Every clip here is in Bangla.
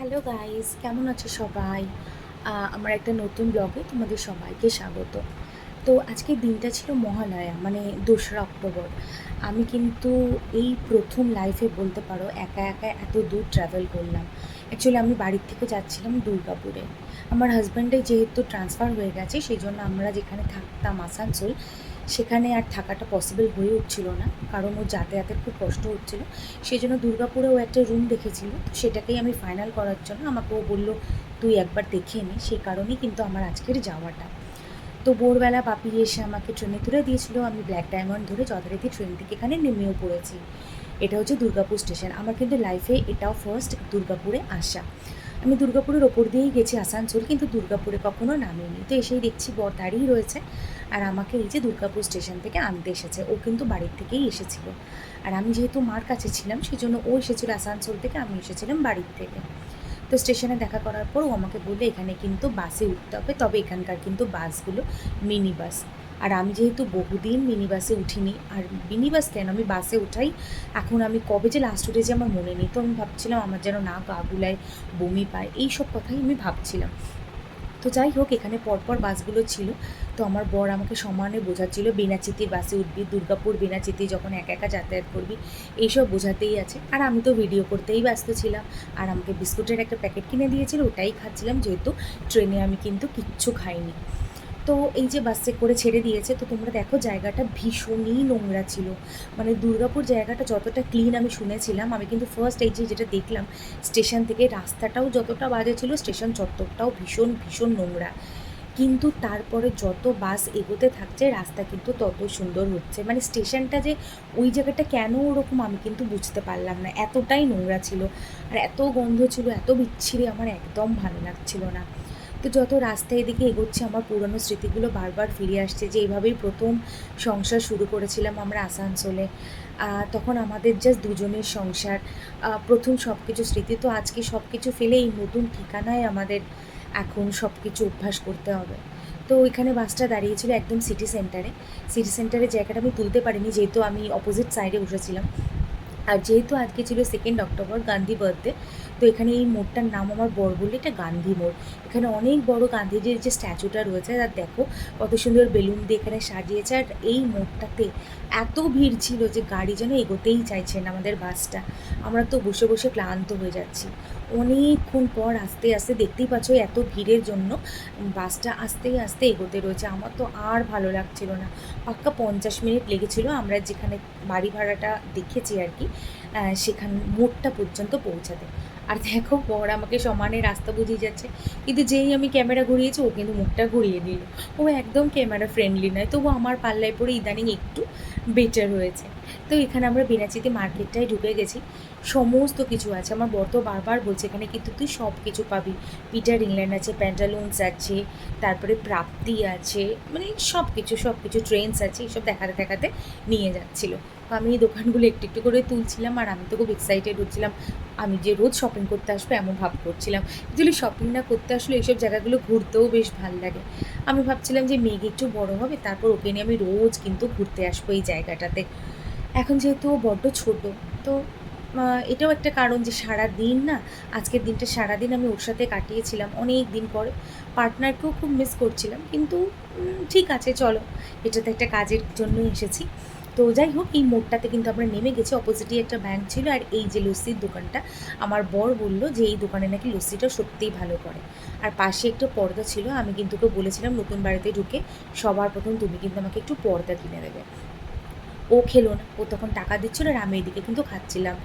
হ্যালো গাইস, কেমন আছো সবাই? আমার একটা নতুন ব্লগে তোমাদের সবাইকে স্বাগত। তো আজকের দিনটা ছিল মহালয়া, মানে ২রা অক্টোবর। আমি কিন্তু এই প্রথম লাইফে বলতে পারো একা একা এত দূর ট্রাভেল করলাম। অ্যাকচুয়ালি আমি বাড়ির থেকে যাচ্ছিলাম দুর্গাপুরে। আমার হাজব্যান্ডের যেহেতু ট্রান্সফার হয়ে গেছে, সেই জন্য আমরা যেখানে থাকতাম আসানসোল, সেখানে আর থাকাটা পসিবল হয়ে উঠছিল না, কারণ ওর যাতায়াতের খুব কষ্ট হচ্ছিল। সেই জন্য দুর্গাপুরে ও একটা রুম দেখেছিল, তো সেটাকেই আমি ফাইনাল করার জন্য আমাকে ও বললো তুই একবার দেখে নে, সেই কারণেই কিন্তু আমার আজকের যাওয়াটা। তো ভোরবেলা বাপি এসে আমাকে ট্রেনে তুলে দিয়েছিল, আমি ব্ল্যাক ডায়মন্ড ধরে যথারীতি ট্রেন থেকে এখানে নেমেও পড়েছি। এটা হচ্ছে দুর্গাপুর স্টেশন। আমার কিন্তু লাইফে এটাও ফার্স্ট দুর্গাপুরে আসা। আমি দুর্গাপুরের ওপর দিয়েই গেছি আসানসোল, কিন্তু দুর্গাপুরে কখনো নামিনি। তো এসেই দেখছি বর দাঁড়িয়ে রয়েছে, আর আমাকে এই যে দুর্গাপুর স্টেশন থেকে আনতে এসেছে। ও কিন্তু বাড়ির থেকেই এসেছিল, আর আমি যেহেতু মার কাছে ছিলাম সেই জন্য ও এসেছিল আসানসোল থেকে, আমি এসেছিলাম বাড়ির থেকে। তো স্টেশনে দেখা করার পর ও আমাকে বললে এখানে কিন্তু বাসে উঠতে হবে, তবে এখানকার কিন্তু বাসগুলো মিনি বাস। আর আমি যেহেতু বহুদিন মিনি বাসে উঠিনি, আর মিনি বাস কেন, আমি বাসে উঠাই এখন, আমি কবে যে লাস্ট উঠেছি আমার মনে নেই। তো আমি ভাবছিলাম আমার যেন না গা গুলায়, বমি পায়, এইসব কথাই আমি ভাবছিলাম। তো যাই হোক, এখানে পরপর বাসগুলো ছিল। তো আমার বর আমাকে সমানে বোঝাচ্ছিল বেনাচিতির বাসে উঠবি, দুর্গাপুর বেনাচিতি যখন একা একা যাতায়াত করবি, এইসব বোঝাতেই আছে। আর আমি তো ভিডিও করতেই ব্যস্ত ছিলাম। আর আমাকে বিস্কুটের একটা প্যাকেট কিনে দিয়েছিল, ওটাই খাচ্ছিলাম, যেহেতু ট্রেনে আমি কিন্তু কিচ্ছু খাইনি। তো এই যে বাসে করে ছেড়ে দিয়েছে, তো তোমরা দেখো জায়গাটা ভীষণই নোংরা ছিল। মানে দুর্গাপুর জায়গাটা যতটা ক্লিন আমি শুনেছিলাম, আমি কিন্তু ফার্স্ট এই যে যেটা দেখলাম স্টেশন থেকে, রাস্তাটাও যতটা বাজে ছিল, স্টেশন চত্বরটাও ভীষণ ভীষণ নোংরা। কিন্তু তারপরে যত বাস এগোতে থাকছে, রাস্তা কিন্তু তত সুন্দর হচ্ছে। মানে স্টেশনটা যে ওই জায়গাটা কেন ওরকম আমি কিন্তু বুঝতে পারলাম না, এতটাই নোংরা ছিল। আর এত গন্ধ ছিল, এত বিচ্ছিরি, আমার একদম ভালো লাগছিল না। তো যত রাস্তা এদিকে এগোচ্ছে, আমার পুরনো স্মৃতিগুলো বারবার ফিরে আসছে, যে এইভাবেই প্রথম সংসার শুরু করেছিলাম আমরা আসানসোলে। তখন আমাদের জাস্ট দুজনের সংসার, প্রথম সব কিছু স্মৃতি। তো আজকে সব কিছু ফেলে এই নতুন ঠিকানায় আমাদের এখন সব কিছু অভ্যাস করতে হবে। তো এখানে বাসটা দাঁড়িয়েছিল একদম সিটি সেন্টারে। সিটি সেন্টারের জায়গাটা আমি তুলতে পারিনি, যেহেতু আমি অপোজিট সাইডে বসেছিলাম। আর যেহেতু আজকে ছিল 2 অক্টোবর, গান্ধী বার্থডে, তো এখানে এই মোড়টার নাম আমার বর বললে এটা গান্ধী মোড়। এখানে অনেক বড় গান্ধীজির যে স্ট্যাচুটা রয়েছে, আর দেখো কত সুন্দর বেলুন দিয়ে এখানে সাজিয়েছে। আর এই মোড়টাতে এত ভিড় ছিল যে গাড়ি যেন এগোতেই চাইছে না, আমাদের বাসটা। আমরা তো বসে বসে ক্লান্ত হয়ে যাচ্ছি। অনেকক্ষণ পর আস্তে আস্তে, দেখতেই পাচ্ছ এত ভিড়ের জন্য বাসটা আস্তে আস্তে এগোতে রয়েছে। আমার তো আর ভালো লাগছিল না। পাক্কা 50 মিনিট লেগেছিল আমরা যেখানে বাড়ি ভাড়াটা দেখেছি আর কি, সেখান মোড়টা পর্যন্ত পৌঁছাতে। আর দেখো বর আমাকে সমানে রাস্তা বুঝিয়ে যাচ্ছে, কিন্তু যেই আমি ক্যামেরা ঘুরিয়েছি ও কিন্তু মুখটা ঘুরিয়ে দিল। ও একদম ক্যামেরা ফ্রেন্ডলি নয়, তবু আমার পাল্লায় পরে ইদানিং একটু বেটার হয়েছে। তো এখানে আমরা বেনাচিতি মার্কেটটায় ঢুকে গেছি। সমস্ত কিছু আছে, আমার বর তো বারবার বলছে এখানে কিন্তু তুই সব কিছু পাবি। পিটার ইংল্যান্ড আছে, প্যান্টালুন্স আছে, তারপরে প্রাপ্তি আছে, মানে সব কিছু সব কিছু, ট্রেন্ডস আছে, এইসব দেখাতে দেখাতে নিয়ে যাচ্ছিলো। তো আমি এই দোকানগুলো একটু একটু করে তুলছিলাম, আর আমি তো খুব এক্সাইটেড হচ্ছিলাম, আমি যে রোজ শপিং করতে আসবো এমন ভাব করছিলাম। অ্যাকচুয়ালি শপিং না করতে আসলে এইসব জায়গাগুলো ঘুরতেও বেশ ভালো লাগে। আমি ভাবছিলাম যে মেঘ একটু বড় হবে, তারপর ওকে নিয়ে আমি রোজ কিন্তু ঘুরতে আসবো এই জায়গাটাতে। এখন যেহেতু ও বড্ড ছোটো, তো এটাও একটা কারণ যে সারাদিন না, আজকের দিনটা সারাদিন আমি ওর সাথে কাটিয়েছিলাম অনেক দিন পরে। পার্টনারকেও খুব মিস করছিলাম, কিন্তু ঠিক আছে চলো, এটা তো একটা কাজের জন্যই এসেছি। তো যাই হোক, এই মোড়টাতে কিন্তু আমরা নেমে গেছি, অপোজিটই একটা ব্যাংক ছিল। আর এই যে লস্যির দোকানটা, আমার বর বললো যে এই দোকানে নাকি লস্যিটা সত্যিই ভালো করে। আর পাশে একটা পর্দা ছিল, আমি কিন্তু ওকে বলেছিলাম নতুন বাড়িতে ঢুকে সবার প্রথম তুমি কিন্তু আমাকে একটু পর্দা কিনে দেবে। ও খেলো না, ও তখন টাকা দিচ্ছিল, আর আমি এদিকে কিন্তু খাচ্ছিলাম।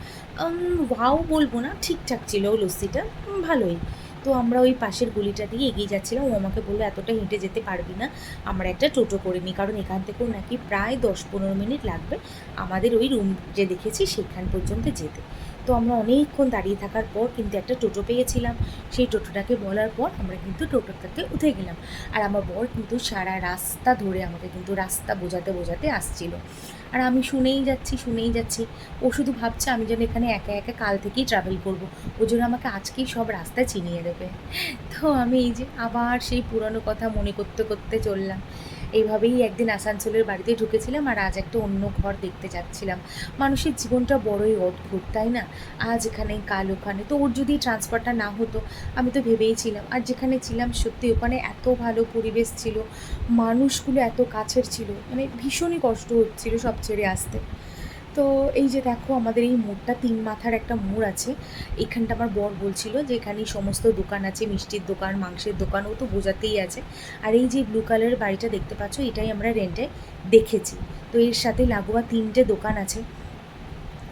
ওয়াও বলবো না, ঠিকঠাক ছিল লস্যিটা, ভালোই। তো আমরা ওই পাশের গলিটা দিয়ে এগিয়ে যাচ্ছিলাম। ও আমাকে বললো এতটা হেঁটে যেতে পারবি না, আমরা একটা টোটো করে নিই, কারণ এখান থেকেও নাকি প্রায় 10-15 মিনিট লাগবে আমাদের ওই রুম যে দেখেছি সেখান পর্যন্ত যেতে। তো আমরা অনেকক্ষণ দাঁড়িয়ে থাকার পর কিন্তু একটা টোটো পেয়েছিলাম। সেই টোটোটাকে বলার পর আমরা কিন্তু টোটোটাতে উঠে গেলাম। আর আমার বর কিন্তু সারা রাস্তা ধরে আমাকে কিন্তু রাস্তা বোঝাতে বোঝাতে আসছিল। আর আমি শুনেই যাচ্ছি শুনেই যাচ্ছি। ও শুধু ভাবছে আমি যেন এখানে একা একা কাল থেকেই ট্রাভেল করব, ওই জন্য আমাকে আজকেই সব রাস্তা চিনিয়ে দেবে। তো আমি এই যে আবার সেই পুরনো কথা মনে করতে করতে চললাম। এইভাবেই একদিন আসানসোলের বাড়িতে ঢুকেছিলাম, আর আজ একটা অন্য ঘর দেখতে যাচ্ছিলাম। মানুষের জীবনটা বড়ই অদ্ভুত, তাই না? আজ এখানে কাল ওখানে। তো ওর যদি ট্রান্সফারটা না হতো, আমি তো ভেবেইছিলাম। আর যেখানে ছিলাম সত্যি ওখানে এত ভালো পরিবেশ ছিল, মানুষগুলো এত কাছের ছিল, মানে ভীষণই কষ্ট হচ্ছিল সব ছেড়ে আসতে। তো এই যে দেখো আমাদের এই মোড়টা, ৩ মাথার একটা মোড় আছে। এখানটা আমার বর বলছিল যে এখানেই সমস্ত দোকান আছে, মিষ্টির দোকান, মাংসের দোকান, ও তো বোঝাতেই আছে। আর এই যে ব্লু কালারের বাড়িটা দেখতে পাচ্ছ, এটাই আমরা রেন্টে দেখেছি। তো এর সাথে লাগোয়া ৩টে দোকান আছে।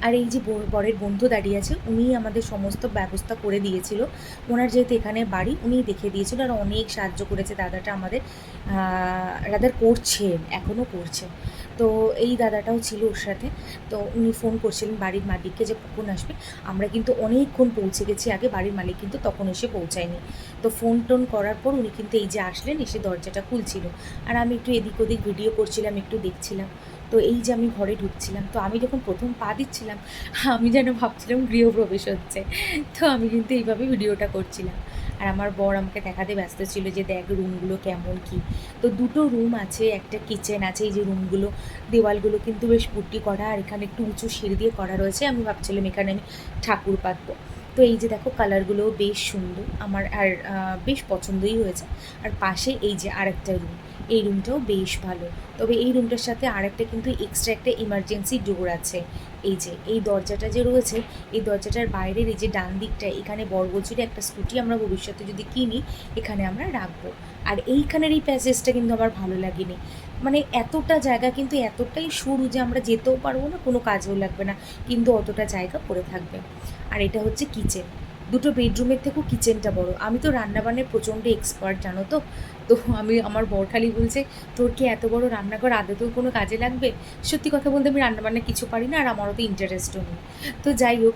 আর এই যে বরের বন্ধু দাঁড়িয়ে আছে, উনিই আমাদের সমস্ত ব্যবস্থা করে দিয়েছিল। ওনার যেহেতু এখানে বাড়ি, উনিই দেখিয়ে দিয়েছিল, আর অনেক সাহায্য করেছে দাদাটা আমাদের। রাদার করছেন, এখনও করছে। তো এই দাদাটাও ছিল ওর সাথে। তো উনি ফোন করছিলেন বাড়ির মালিককে যে কখন আসবে। আমরা কিন্তু অনেকক্ষণ পৌঁছে গেছি আগে, বাড়ির মালিক কিন্তু তখন এসে পৌঁছায়নি। তো ফোন টোন করার পর উনি কিন্তু এই যে আসলেন, এসে দরজাটা খুলছিল। আর আমি একটু এদিক ওদিক ভিডিও করছিলাম, একটু দেখছিলাম। তো এই যে আমি ঘরে ঢুকছিলাম, তো আমি যখন প্রথম পা দিচ্ছিলাম, আমি যেন ভাবছিলাম গৃহপ্রবেশ হচ্ছে। তো আমি কিন্তু এইভাবে ভিডিওটা করছিলাম। আর আমার বর আমাকে দেখাতে ব্যস্ত ছিল যে দেখ রুমগুলো কেমন কী। তো দুটো রুম আছে, একটা কিচেন আছে। এই যে রুমগুলো, দেওয়ালগুলো কিন্তু বেশ পুট্টি করা, আর এখানে একটু উঁচু সিঁড়ি দিয়ে করা রয়েছে। আমি ভাবছিলাম এখানে আমি ঠাকুর পাতবো। তো এই যে দেখো কালারগুলোও বেশ সুন্দর আমার, আর বেশ পছন্দই হয়েছে। আর পাশে এই যে আরেকটা রুম, এই রুমটাও বেশ ভালো। তবে এই রুমটার সাথে আরেকটা কিন্তু এক্সট্রা একটা ইমার্জেন্সি ডোর আছে। এই যে এই দরজাটা যে রয়েছে, এই দরজাটার বাইরের এই যে ডান দিকটা, এখানে বড় বছরে একটা স্কুটি আমরা ভবিষ্যতে যদি কিনি, এখানে আমরা রাখবো। আর এইখানের এই প্যাসেজটা কিন্তু আমার ভালো লাগেনি। মানে এতটা জায়গা কিন্তু এতটাই সরু যে আমরা যেতেও পারবো না, কোনো কাজেও লাগবে না, কিন্তু অতটা জায়গা পড়ে থাকবে। আর এটা হচ্ছে কিচেন। দুটো বেডরুমের থেকেও কিচেনটা বড়। আমি তো রান্নাবান্নায় প্রচণ্ড এক্সপার্ট, জানো তো। তো আমার বর খালি বলছে, তোর কি এত বড় রান্নাঘর আদতেও কোনো কাজে লাগবে? সত্যি কথা বলতে আমি রান্নাবান্না কিছু পারি না, আর আমারও তো ইন্টারেস্টও নেই। তো যাই হোক,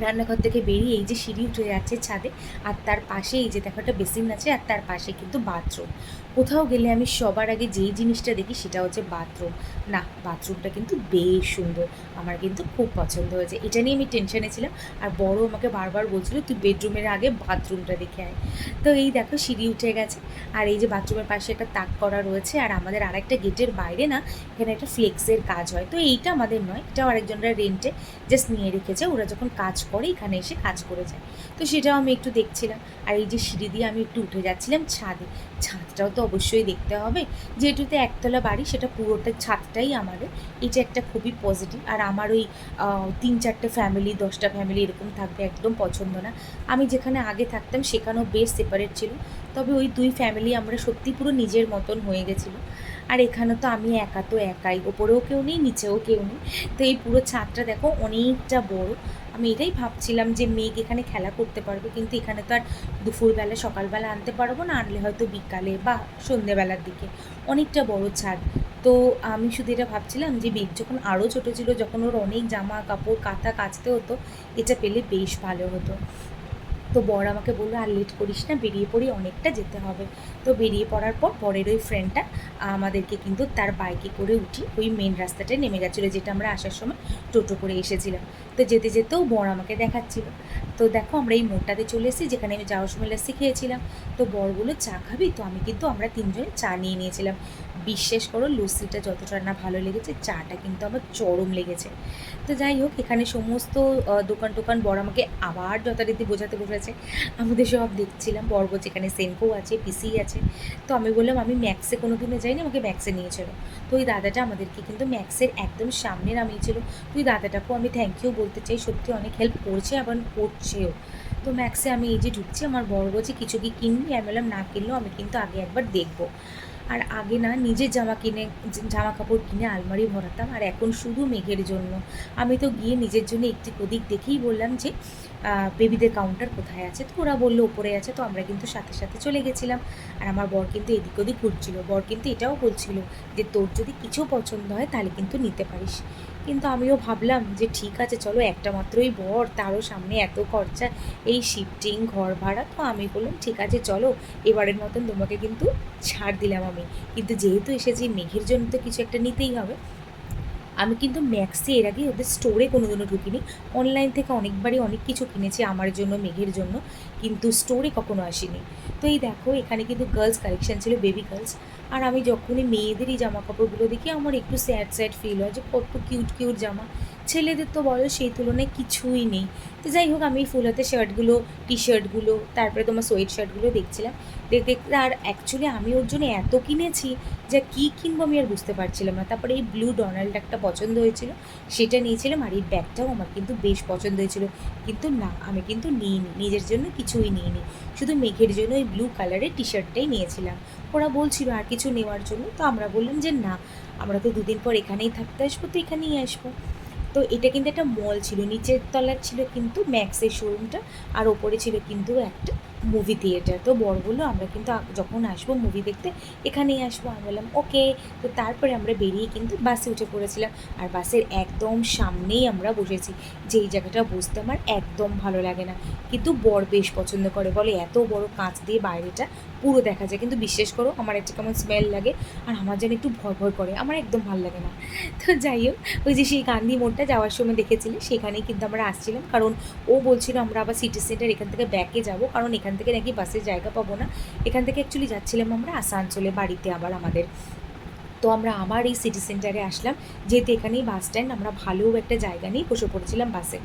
রান্নাঘর থেকে বেরিয়ে এই যে সিঁড়ি উঠে যাচ্ছে ছাদে, আর তার পাশে এই যে দেখো একটা বেসিন আছে, আর তার পাশে কিন্তু বাথরুম। কোথাও গেলে আমি সবার আগে যেই জিনিসটা দেখি সেটা হচ্ছে বাথরুম। না, বাথরুমটা কিন্তু বেশ সুন্দর, আমার কিন্তু খুব পছন্দ হয়েছে। এটা নিয়ে আমি টেনশনে ছিলাম, আর বড় আমাকে বারবার বলছিল তুই বেডরুমের আগে বাথরুমটা দেখে আয়। তো এই দেখো সিঁড়ি উঠে গেছে, আর এই যে বাথরুমের পাশে একটা তাক করা রয়েছে। আর আমাদের আরেকটা গেটের বাইরে না, এখানে একটা ফ্লেক্সের কাজ হয়। তো এইটা আমাদের নয়, এটাও আরেকজনরা রেন্টে জাস্ট নিয়ে রেখেছে, ওরা যখন কাজ করে এখানে এসে কাজ করে যায়। তো সেটাও আমি একটু দেখছিলাম। আর এই যে সিঁড়ি দিয়ে আমি একটু উঠে যাচ্ছিলাম ছাদে। ছাদটাও তো অবশ্যই দেখতে হবে, যেহেতুতে একতলা বাড়ি, সেটা পুরোটা ছাদটাই আমাদের। এটা একটা খুবই পজিটিভ। আর আমার ওই 3-4টে ফ্যামিলি, 10টা ফ্যামিলি এরকম থাকবে একদম পছন্দ না। আমি যেখানে আগে থাকতাম সেখানেও বেশ সেপারেট ছিল, তবে ওই 2 ফ্যামিলি আমরা সত্যি পুরো নিজের মতন হয়ে গেছিলো। আর এখানে তো আমি একা, তো একাই, ওপরেও কেউ নেই, নিচেও কেউ নেই। তো এই পুরো ছাদটা দেখো অনেকটা বড়। আমি এটাই ভাবছিলাম যে মেঘ এখানে খেলা করতে পারবে, কিন্তু এখানে তো আর দুপুরবেলা সকালবেলা আনতে পারবো না, আনলে হয়তো বিকালে বা সন্ধেবেলার দিকে। অনেকটা বড় ছাদ। তো আমি শুধু এটা ভাবছিলাম যে মেঘ যখন আরও ছোটো ছিল, যখন ওর অনেক জামা কাপড় কাঁথা কাচতে হতো, এটা পেলে বেশ ভালো হতো। তো বর আমাকে বললো আর লেট করিস না, বেরিয়ে পড়ি, অনেকটা যেতে হবে। তো বেরিয়ে পড়ার পর বরের ওই ফ্রেন্ডটা আমাদেরকে কিন্তু তার বাইকে করে উঠি ওই মেন রাস্তাটায় নেমে গেছিলো, যেটা আমরা আসার সময় টোটো করে এসেছিলাম। তো যেতে যেতেও বর আমাকে দেখাচ্ছিলো। তো দেখো আমরা এই মোড়টাতে চলে এসেছি, যেখানে আমি যাওয়ার সময় লাস্সি খেয়েছিলাম। তো বর বললো চা খাবি? তো আমি কিন্তু আমরা 3জনে চা নিয়ে নিয়েছিলাম। বিশ্বাস করো লস্যিটা যতটা না ভালো লেগেছে, চাটা কিন্তু আমার চরম লেগেছে। তো যাই হোক, এখানে সমস্ত দোকান টোকান বর আমাকে আবার যথারীতি বোঝাতে বসেছে। আমাদের সব দেখছিলাম, বর বলছে এখানে সেনকো আছে, পিসি আছে। তো আমি বললাম আমি ম্যাক্সে কোনো দিনে যাইনি, আমাকে ম্যাক্সে নিয়েছিল। তো ওই দাদাটা আমাদেরকে কিন্তু ম্যাক্সের একদম সামনে নামিয়েছিল। তো ওই দাদাটাকেও আমি থ্যাংক ইউ বলতে চাই, সত্যি অনেক হেল্প করছে, আবার করছেও। তো ম্যাক্সে আমি এই যে ঢুকছি, আমার বর বলছে কিছু কি কিনবি? আমি বললাম না কিনলেও আমি কিন্তু আগে একবার দেখবো। আর আগে না নিজের জামা কাপড় কিনে আলমারি ভরাতাম, আর এখন শুধু মেঘের জন্য আমি তো গিয়ে নিজের জন্য একটু ওদিক দেখেই বললাম যে বেবিদের কাউন্টার কোথায় আছে। তো ওরা বললো ওপরে আছে। তো আমরা কিন্তু সাথে সাথে চলে গেছিলাম। আর আমার বর কিন্তু এদিক ওদিক ঘুরছিল। বর কিন্তু এটাও বলছিল যে তোর যদি কিছু পছন্দ হয় তাহলে কিন্তু নিতে পারিস। কিন্তু আমিও ভাবলাম যে ঠিক আছে চলো, একটা মাত্রই বর, তারও সামনে এত খরচা, এই শিফটিং, ঘর ভাড়া। তো আমি বললাম ঠিক আছে চলো, এবারের মতন তোমাকে কিন্তু ছাড় দিলাম আমি। কিন্তু যেহেতু এসেছি মেঘের জন্য তো কিছু একটা নিতেই হবে। আমি কিন্তু ম্যাক্সে এর আগে ওদের স্টোরে কোনোদিনও ঢুকিনি। অনলাইন থেকে অনেকবারই অনেক কিছু কিনেছি আমার জন্য, মেঘের জন্য, কিন্তু স্টোরে কখনো আসিনি। তো এই দেখো এখানে কিন্তু গার্লস কালেকশন ছিল, বেবি গার্লস। আর আমি যখনই মেয়েদেরই জামা কাপড়গুলো দেখি আমার একটু স্যাড স্যাড ফিল হয় যে কত কিউট কিউট জামা। ছেলেদের তো বলো সেই তুলনায় কিছুই নেই। তো যাই হোক আমি ফুল হাতে শার্টগুলো, টি শার্টগুলো, তারপরে তোমার সোয়েট শার্টগুলো দেখছিলাম। দেখতে দেখতে আর অ্যাকচুয়ালি আমি ওর জন্য এত কিনেছি যে কী কিনবো আমি আর বুঝতে পারছিলাম না। তারপরে এই ব্লু ডোনাল্ড একটা পছন্দ হয়েছিল, সেটা নিয়েছিলাম। আর এই ব্যাগটাও আমার কিন্তু বেশ পছন্দ হয়েছিল, কিন্তু না আমি কিন্তু নিইনি, নিজের জন্য কিছুই নিইনি, শুধু মেঘের জন্য ওই ব্লু কালারের টি শার্টটাই নিয়েছিলাম। ওরা বলছিল আর কিছু নেওয়ার জন্য, তো আমরা বললাম যে না, আমরা তো দুদিন পর এখানেই থাকতে আসবো, তো এখানেই আসবো। তো এটা কিন্তু একটা মল ছিল, নিচের তলার ছিল কিন্তু ম্যাক্সের শোরুমটা, আর ওপরে ছিল কিন্তু একটা মুভি থিয়েটার। তো বর বললো আমরা কিন্তু যখন আসবো মুভি দেখতে এখানেই আসবো। আমি বললাম ওকে। তো তারপরে আমরা বেরিয়ে কিন্তু বাসে উঠে পড়েছিলাম, আর বাসের একদম সামনেই আমরা বসেছি। যেই জায়গাটা বসতে আমার একদম ভালো লাগে না, কিন্তু বর বেশ পছন্দ করে, বলে এত বড় কাঁচ দিয়ে বাইরেটা পুরো দেখা যায়, কিন্তু বিশ্বাস করো আমার একটা কেমন স্মেল লাগে, আর আমার যেন একটু ভয় ভয় করে, আমার একদম ভালো লাগে না। তো যাই হোক, ওই যে সেই গান্ধী মোড়টা যাওয়ার সময় দেখেছিলে, সেখানেই কিন্তু আমরা আসছিলাম, কারণ ও বলছিল আমরা আবার সিটি সেন্টার এখান থেকে ব্যাকে যাব, কারণ এখান থেকে নাকি বাসের জায়গা পাবো না। এখান থেকে অ্যাকচুয়ালি যাচ্ছিলাম আমরা আসানসোলে বাড়িতে আবার আমাদের। তো আমরা আবার এই সিটি সেন্টারে আসলাম, যেহেতু এখানেই বাস স্ট্যান্ড, আমরা ভালো একটা জায়গা নিয়ে বসে পড়েছিলাম বাসে।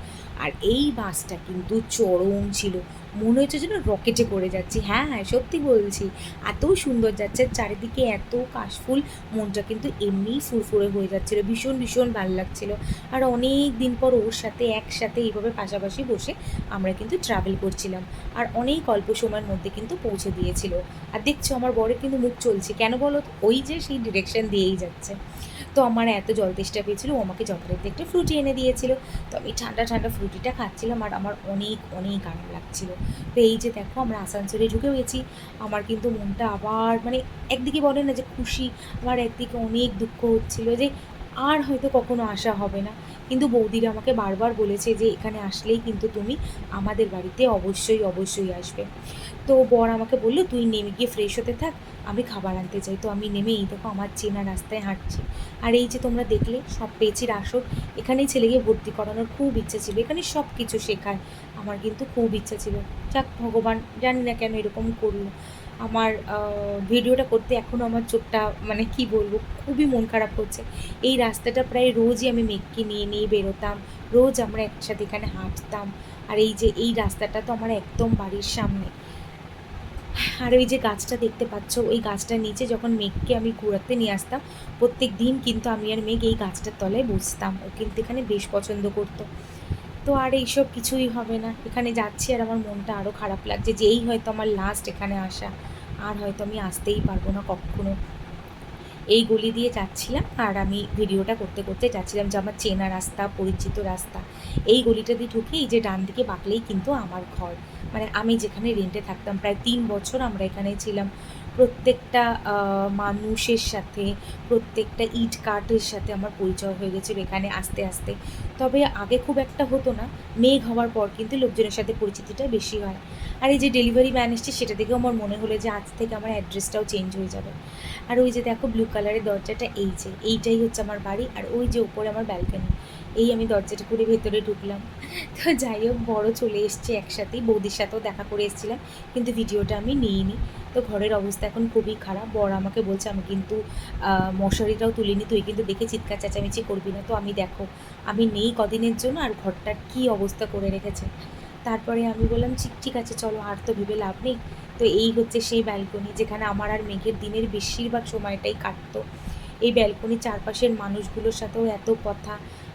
আর এই বাসটা কিন্তু চরম ছিল, মনে হচ্ছে যেন রকেটে করে যাচ্ছি। হ্যাঁ হ্যাঁ সত্যি বলছি, এত সুন্দর যাচ্ছে, চারিদিকে এত কাশফুল, মনটা কিন্তু এমনিই ফুরফুরে হয়ে যাচ্ছিলো, ভীষণ ভীষণ ভালো লাগছিলো। আর অনেক দিন পর ওর সাথে একসাথে এইভাবে পাশাপাশি বসে আমরা কিন্তু ট্রাভেল করছিলাম, আর অনেক অল্প সময়ের মধ্যে কিন্তু পৌঁছে দিয়েছিল। আর দেখছো আমার বরের কিন্তু মুখ চলছে কেন বলো তো, ওই যে সেই ডিরেকশন দিয়েই যাচ্ছে। তো আমার এত জল তেষ্টা পেয়েছিল, ও আমাকে যথারীতি একটা ফ্রুটি এনে দিয়েছিল। তো আমি ঠান্ডা ঠান্ডা ফ্রুটিটা খাচ্ছিলাম, আর আমার অনেক অনেক আরাম লাগছিল। তো এই যে দেখো আমরা আসানসোলে ঢুকে গেছি, আমার কিন্তু মনটা আবার মানে একদিকে বলে না যে খুশি, আবার একদিকে অনেক দুঃখ হচ্ছিল যে আর হয়তো কখনো আসা হবে না। কিন্তু বৌদিরা আমাকে বারবার বলেছে যে এখানে আসলেই কিন্তু তুমি আমাদের বাড়িতে অবশ্যই অবশ্যই আসবে। তো বর আমাকে বললো তুই নেমে গিয়ে ফ্রেশ হতে থাক, আমি খাবার আনতে যাই। তো আমি নেমে এই দেখো আমার চেনা রাস্তায় হাঁটছি। আর এই যে তোমরা দেখলে সব পেয়েছি আসর, এখানেই ছেলেকে ভর্তি করানোর খুব ইচ্ছা ছিল, এখানে সব কিছু শেখায়, আমার কিন্তু খুব ইচ্ছা ছিল। যাক ভগবান জানি না কেন এরকম করলো। আমার ভিডিওটা করতে এখনও আমার চোখটা মানে কি বলবো, খুবই মন খারাপ করছে। এই রাস্তাটা প্রায় রোজই আমি মেঘকে নিয়ে নিয়ে বেরোতাম, রোজ আমরা একসাথে এখানে হাঁটতাম। আর এই যে এই রাস্তাটা তো আমার একদম বাড়ির সামনে। আর ওই যে গাছটা দেখতে পাচ্ছ, ওই গাছটার নিচে যখন মেঘকে আমি ঘোরাতে নিয়ে আসতাম, প্রত্যেক দিন কিন্তু আমি আর মেঘ এই গাছটার তলায় বসতাম, ও কিন্তু এখানে বেশ পছন্দ করতো। তো আর এইসব কিছুই হবে না, এখানে যাচ্ছি আর আমার মনটা আরও খারাপ লাগছে যে এই হয়তো আমার লাস্ট এখানে আসা, আর হয়তো আমি আসতেই পারবো না কখনো। এই গলি দিয়ে যাচ্ছিলাম আর আমি ভিডিওটা করতে করতে যাচ্ছিলাম, যে আমার চেনা রাস্তা, পরিচিত রাস্তা। এই গলিটা দিয়ে ঢুকে এই যে ডান দিকে বাঁকলেই কিন্তু আমার ঘর, মানে আমি যেখানে রেন্টে থাকতাম প্রায় 3 বছর আমরা এখানে ছিলাম। প্রত্যেকটা মানুষের সাথে, প্রত্যেকটা ইট কাঠের সাথে আমার পরিচয় হয়ে গেছিলো এখানে আস্তে আস্তে। তবে আগে খুব একটা হতো না, মেঘ হওয়ার পর কিন্তু লোকজনের সাথে পরিচিতিটা বেশি হয়। আর এই যে ডেলিভারি ম্যান এসছে, সেটা দেখেও আমার মনে হলো যে আজ থেকে আমার অ্যাড্রেসটাও চেঞ্জ হয়ে যাবে। আর ওই যে দেখো ব্লু কালারের দরজাটা, এই যে এইটাই হচ্ছে আমার বাড়ি, আর ওই যে উপরে আমার ব্যালকনি। এই আমি দরজাটা করে ভেতরে ঢুকলাম। তো যাই হোক বড় চলে এসছে একসাথেই, বৌদির সাথেও দেখা করে এসেছিলাম, কিন্তু ভিডিওটা আমি নিইনি। তো ঘরের অবস্থা এখন খুবই খারাপ, বর আমাকে বলছে আমি কিন্তু মশারিটাও তুলিনি, তুই কিন্তু দেখে চিৎকার চেঁচামেচি করবি না। তো আমি দেখো আমি নেই কদিনের জন্য, আর ঘরটার কী অবস্থা করে রেখেছে। তারপরে আমি বললাম ঠিক ঠিক আছে চলো, আর তো ভেবে লাভ নেই। তো এই হচ্ছে সেই ব্যালকনি যেখানে আমার আর মেঘের দিনের বেশিরভাগ সময়টাই কাটতো। এই ব্যালকনির চারপাশের মানুষগুলোর সাথেও এত কথা।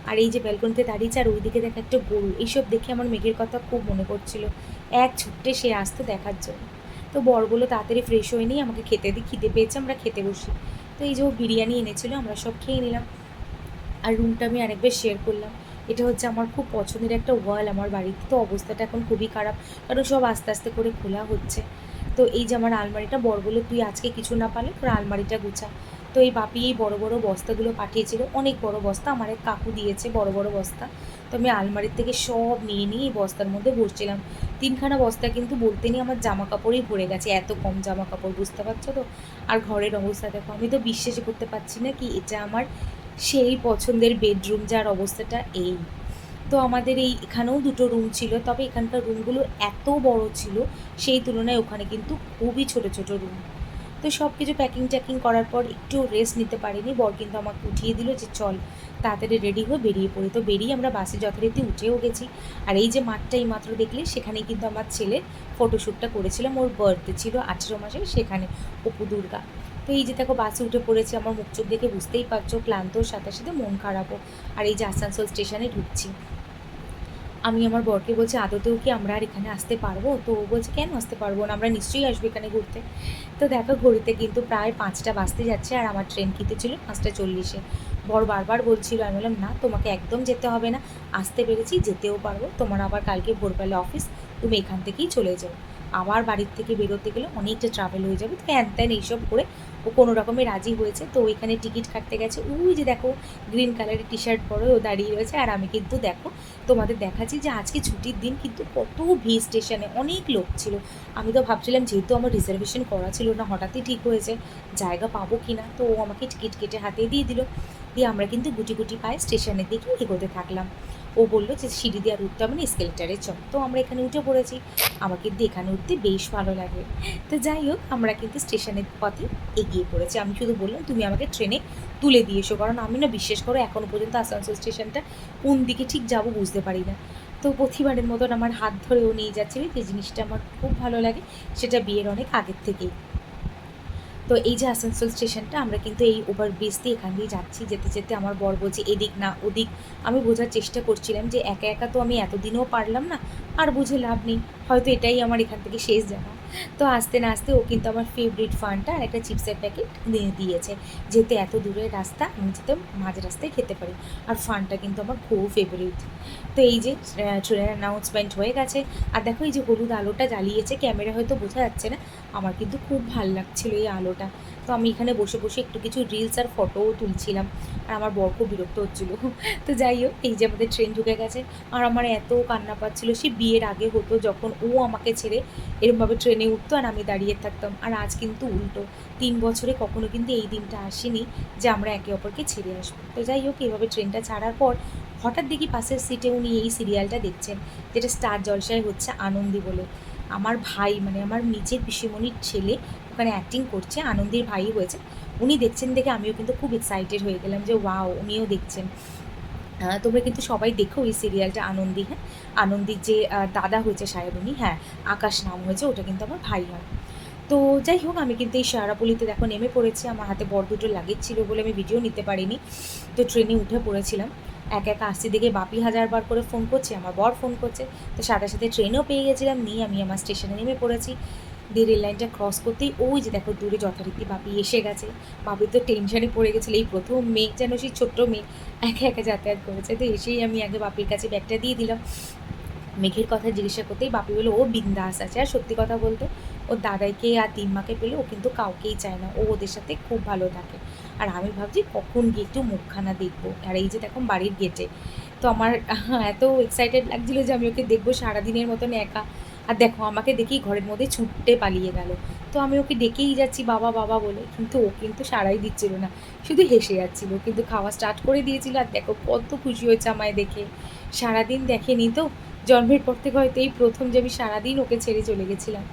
আর এই যে ব্যালকনিতে দাঁড়িয়েছে আর ওইদিকে দেখা একটা গরু, এইসব দেখে আমার মেঘের কথা খুব মনে পড়ছিল, এক ছুট্টে সে আসতো দেখার জন্য। তো বড়গুলো তাড়াতাড়ি ফ্রেশ হয়ে নিয়ে আমাকে খেতে দিই, খিদে পেয়েছে আমরা খেতে বসি। তো এই যে ও বিরিয়ানি এনেছিলো, আমরা সব খেয়ে নিলাম। আর রুমটা আমি আরেকবার শেয়ার করলাম, এটা হচ্ছে আমার খুব পছন্দের একটা ওয়াল আমার বাড়িতে। তো অবস্থাটা এখন খুবই খারাপ, কারণ সব আস্তে আস্তে করে খোলা হচ্ছে। তো এই যে আমার আলমারিটা, বড় বলে তুই আজকে কিছু না পারলে তোর আলমারিটা গুছা। তো এই বাপি এই বড় বড় বস্তাগুলো পাঠিয়েছিল, অনেক বড় বস্তা, আমার এক কাকু দিয়েছে বড় বড় বস্তা। তো আমি আলমারির থেকে সব নিয়ে নিয়ে এই বস্তার মধ্যে ভরছিলাম। 3খানা বস্তা কিন্তু বলতে নিয়ে আমার জামা কাপড়েই ভরে গেছে, এত কম জামা কাপড়, বুঝতে পারছো তো। আর ঘরের অবস্থা দেখো, আমি তো বিশ্বাসই করতে পারছি না কি এটা আমার সেই পছন্দের বেডরুম, যার অবস্থাটা এই। তো আমাদের এখানেও দুটো রুম ছিল, তবে এখানকার রুমগুলো এত বড় ছিল, সেই তুলনায় ওখানে কিন্তু খুবই ছোট ছোট রুম। তো সব কিছু প্যাকিং ট্যাকিং করার পর একটু রেস্ট নিতে পারিনি, বর কিন্তু আমাকে উঠিয়ে দিল যে চল তাড়াতাড়ি রেডি হয়ে বেরিয়ে পড়ি। তো বেরিয়ে আমরা বাসে যথারীতি উঠেও গেছি। আর এই যে মাঠটা এইমাত্র দেখলে, সেখানেই কিন্তু আমার ছেলের ফটোশ্যুটটা করেছিলাম, ওর বার্থডে ছিল 18 মাসে, সেখানে অপু দুর্গা। তো এই যে দেখো বাসে উঠে পড়েছি, আমার মুখ চোখ দেখে বুঝতেই পারছো, ক্লান্তর সাথে সাথে মন খারাপও। আর এই যে আসানসোল স্টেশনে ঢুকছি, আমি আমার বরকে বলছি আদতেও কি আমরা আর এখানে আসতে পারবো? তো ও বলছে কেন আসতে পারবো না, আমরা নিশ্চয়ই আসবো এখানে ঘুরতে। তো দেখো ঘড়িতে কিন্তু প্রায় 5টা বাজতে যাচ্ছে, আর আমার ট্রেন কিন্তু ছিল 5টা 40-এ। বর বারবার বলছিল, আমি বললাম না, তোমাকে একদম যেতে হবে না, আসতে পেরেছি, যেতেও পারবো, তোমার আবার কালকে ভোরবেলা অফিস, তুমি এখান থেকেই চলে যাও। আবার বাড়ির থেকে বেরোতে গেলে অনেকটা ট্রাভেল হয়ে যাবে, তো হ্যান ত্যান এইসব করে ও কোনো রকমে রাজি হয়েছে। তো ওইখানে টিকিট কাটতে গেছে, ওই যে দেখো গ্রিন কালারের টি শার্ট পরে ও দাঁড়িয়ে রয়েছে। আর আমি কিন্তু দেখো তোমাদের দেখাচ্ছি যে আজকে ছুটির দিন, কিন্তু কত ভিড় স্টেশনে, অনেক লোক ছিল। আমি তো ভাবছিলাম, যেহেতু আমার রিজার্ভেশন করা ছিল না, হঠাৎই ঠিক হয়েছে, জায়গা পাবো কি না। তো ও আমাকে টিকিট কেটে হাতে দিয়ে দিল। দিয়ে আমরা কিন্তু গুটি গুটি পায়ে স্টেশনের দিকে এগোতে থাকলাম। ও বললো যে সিঁড়ি দিয়ে আর উঠতে হবে না, এসকেলেটারে চল। তো আমরা এখানে উঠে পড়েছি। আমার কিন্তু এখানে উঠতে বেশ ভালো লাগে। তো যাই হোক, আমরা কিন্তু স্টেশনের পথে এগিয়ে পড়েছি। আমি শুধু বললাম তুমি আমাকে ট্রেনে তুলে দিয়ে এসো, কারণ আমি না বিশ্বাস করো এখনও পর্যন্ত আসানসোল স্টেশনটা কোন দিকে ঠিক যাবো বুঝতে পারি না। তো প্রতিবারের মতন আমার হাত ধরেও নিয়ে যাচ্ছিল, যে জিনিসটা আমার খুব ভালো লাগে, সেটা বিয়ের অনেক আগের থেকেই। তো এই যে আসানসোল স্টেশনটা, আমরা কিন্তু এই ওভারব্রিজ দিয়ে এখান দিয়ে যাচ্ছি। যেতে যেতে আমার বর বলছে এদিক না ওদিক। আমি বোঝার চেষ্টা করছিলাম যে একা একা তো আমি এতদিনও পারলাম না, আর বুঝে লাভ নেই, হয়তো এটাই আমার এখান থেকে শেষ যাওয়া। তো আস্তে না আস্তে ও কিন্তু আমার ফেভারিট ফানটা আর একটা চিপসের প্যাকেট দিয়ে দিয়েছে, যেহেতু এত দূরের রাস্তা, আমি যাতে মাঝ রাস্তায় খেতে পারি। আর ফানটা কিন্তু আমার খুব ফেভারিট। তো এই যে ট্রেনের অ্যানাউন্সমেন্ট হয়ে গেছে। আর দেখো এই যে হলুদ আলোটা জ্বালিয়েছে, ক্যামেরা হয়তো বোঝা যাচ্ছে না, আমার কিন্তু খুব ভাল লাগছিল এই আলোটা। তো আমি এখানে বসে বসে একটু কিছু রিলস আর ফটোও তুলছিলাম, আর আমার বর খুব বিরক্ত হচ্ছিলো। তো যাই হোক, এই যে আমাদের ট্রেন ঢুকে গেছে। আর আমার এত কান্না পাচ্ছিলো, সে বিয়ের আগে হতো যখন ও আমাকে ছেড়ে এরমভাবে ট্রেনে উঠতো আর আমি দাঁড়িয়ে থাকতাম। আর আজ কিন্তু উল্টো, 3 বছরে কখনো কিন্তু এই দিনটা আসেনি যে আমরা একে অপরকে ছেড়ে আসবো। তো যাই হোক, এইভাবে ট্রেনটা ছাড়ার পর হঠাৎ দেখি পাশের সিটে উনি এই সিরিয়ালটা দেখছেন, যেটা স্টার জলসায় হচ্ছে আনন্দী বলে। আমার ভাই, মানে আমার নিজের পিসিমণির ছেলে ওখানে অ্যাক্টিং করছে, আনন্দীর ভাই হয়েছে। উনি দেখছেন দেখে আমিও কিন্তু খুব এক্সাইটেড হয়ে গেলাম যে ওয়াও, উনিও দেখছেন। তোমরা কিন্তু সবাই দেখো এই সিরিয়ালটা, আনন্দী। হ্যাঁ, আনন্দীর যে দাদা হয়েছে সাহেব, উনি, হ্যাঁ, আকাশ নাম হয়েছে, ওটা কিন্তু আমার ভাই হয়। তো যাই হোক, আমি কিন্তু এই শেয়ারাপল্লিতে দেখো নেমে পড়েছি। আমার হাতে বড় দুটো লাগেজ ছিল বলে আমি ভিডিও নিতে পারিনি। তো ট্রেনে উঠে পড়েছিলাম। একা একা আসছি দেখে বাপি হাজারবার করে ফোন করছে, আমার বর ফোন করছে। তো সাথে সাথে ট্রেনেও পেয়ে গেছিলাম, নিয়ে আমি আমার স্টেশনে নেমে পড়েছি। দিয়ে রেল লাইনটা ক্রস করতেই ওই যে দেখো দূরে যথারীতি বাপি এসে গেছে। বাপি তো টেনশনে পড়ে গেছিলো, এই প্রথম মেয়ে, যেন সেই ছোট্ট মেয়ে একা একা যাতায়াত করেছে। তো এসেই আমি আগে বাপির কাছে ব্যাগটা দিয়ে দিলাম। মেঘের কথা জিজ্ঞাসা করতেই বাপি বলে ও বিন্দাস আছে। আর সত্যি কথা বলতে, ওর দাদাইকে আর তিম্মাকে পেলে ও কিন্তু কাউকেই চায় না, ও ওদের সাথে খুব ভালো থাকে। আর আমি ভাবছি কখন গিয়ে একটু মুখখানা দেখবো। আর এই যে দেখো বাড়ির গেটে, তো আমার এত এক্সাইটেড লাগছিলো যে আমি ওকে দেখবো সারাদিনের মতন একা। আর দেখো আমাকে দেখেই ঘরের মধ্যে ছুটতে পালিয়ে গেল। তো আমি ওকে ডেকেই যাচ্ছি বাবা বাবা বলে, কিন্তু ও কিন্তু সাড়াই দিচ্ছিল না, শুধু হেসে যাচ্ছিলো, কিন্তু খাওয়া স্টার্ট করে দিয়েছিল। আর দেখো কত খুশি হয়েছে আমায় দেখে, সারাদিন দেখেনি তো, জন্মের পর থেকে হয়তো এই প্রথম যে আমি সারাদিন ওকে ছেড়ে চলে গেছিলাম।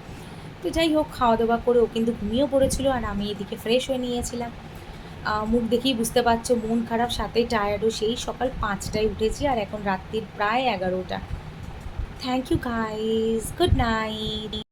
তো যাই হোক, খাওয়া দাওয়া করে ও কিন্তু ঘুমিয়েও পড়েছিল, আর আমি এদিকে ফ্রেশ হয়ে নিয়েছিলাম। মুখ দেখেই বুঝতে পারছো মন খারাপ, সাথে টায়ার্ডও। সেই সকাল 5টায় উঠেছি, আর এখন রাত্রির প্রায় 11টা। Thank you guys, good night.